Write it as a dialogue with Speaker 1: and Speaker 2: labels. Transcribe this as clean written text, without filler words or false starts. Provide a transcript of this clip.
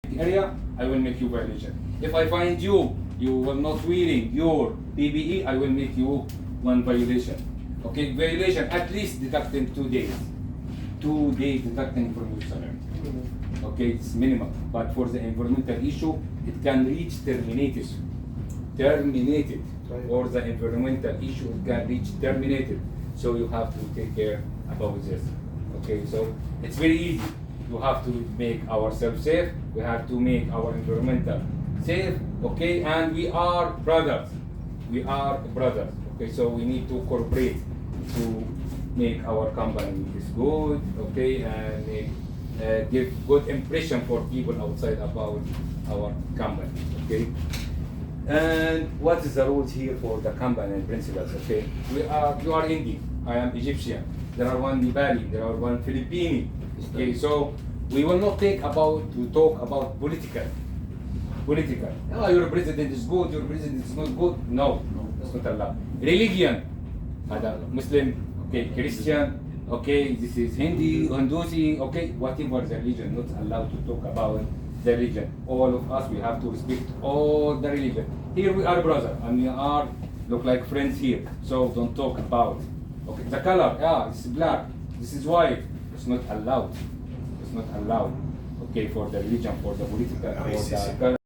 Speaker 1: area, I will make you violation. If I find you were not wearing your PPE, I will make you one violation. Okay, violation at least deducting 2 days. 2 days deducting from your salary. Okay, it's minimum. But for the environmental issue, it can reach terminated. Terminated. For the environmental issue, it can reach terminated. So you have to take care about this. Okay, so it's very easy. You have to make ourselves safe. We have to make our environmental safe. Okay, and we are brothers. We are brothers. Okay, so we need to cooperate to make our company is good. Okay, and give good impression for people outside about our company. Okay. And what is the rules here for the company and principles? Okay, you are Indian, I am Egyptian. There are one Nepali, there are one Filipino. Okay, so we will not talk about political. Oh, your president is good, your president is not good. No, that's not allowed. Religion, Muslim, okay, Christian, okay, this is Hindi, Hindusi, okay, whatever the religion, not allowed to talk about the religion. All of us, we have to respect all the religion. Here we are brothers, and we are look like friends here. So don't talk about. Okay, the color, yeah, it's black. This is white. It's not allowed. It's not allowed. Okay, for the religion, for the political, for the color.